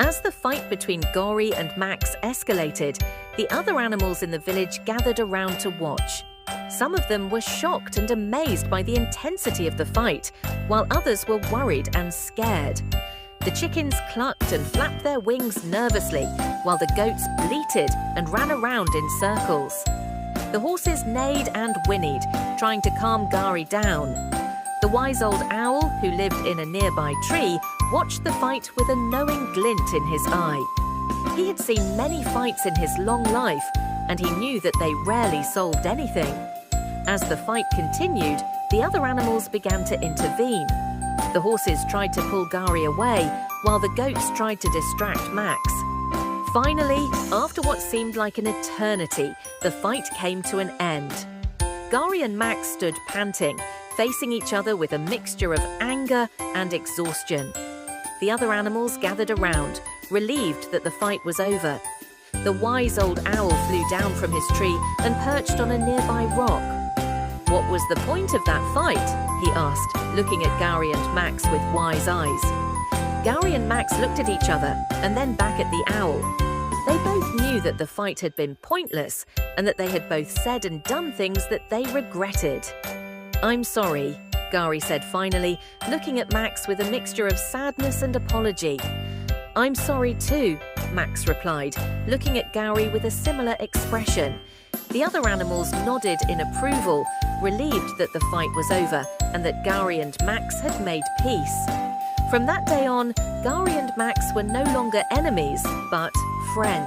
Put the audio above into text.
As the fight between Gori and Max escalated, the other animals in the village gathered around to watch. Some of them were shocked and amazed by the intensity of the fight, while others were worried and scared. The chickens clucked and flapped their wings nervously, while the goats bleated and ran around in circles. The horses neighed and whinnied, trying to calm Gari down. The wise old owl, who lived in a nearby tree, watched the fight with a knowing glint in his eye. He had seen many fights in his long life, and he knew that they rarely solved anything. As the fight continued, the other animals began to intervene. The horses tried to pull Gari away, while the goats tried to distract Max. Finally, after what seemed like an eternity, the fight came to an end. Gari and Max stood panting, facing each other with a mixture of anger and exhaustion. The other animals gathered around, relieved that the fight was over. The wise old owl flew down from his tree and perched on a nearby rock. "What was the point of that fight?" he asked, looking at Gari and Max with wise eyes. Gari and Max looked at each other and then back at the owl. They both knew that the fight had been pointless and that they had both said and done things that they regretted. "I'm sorry," Gari said finally, looking at Max with a mixture of sadness and apology. "I'm sorry too," Max replied, looking at Gari with a similar expression. The other animals nodded in approval, relieved that the fight was over and that Gari and Max had made peace. From that day on, Gari and Max were no longer enemies, but friends.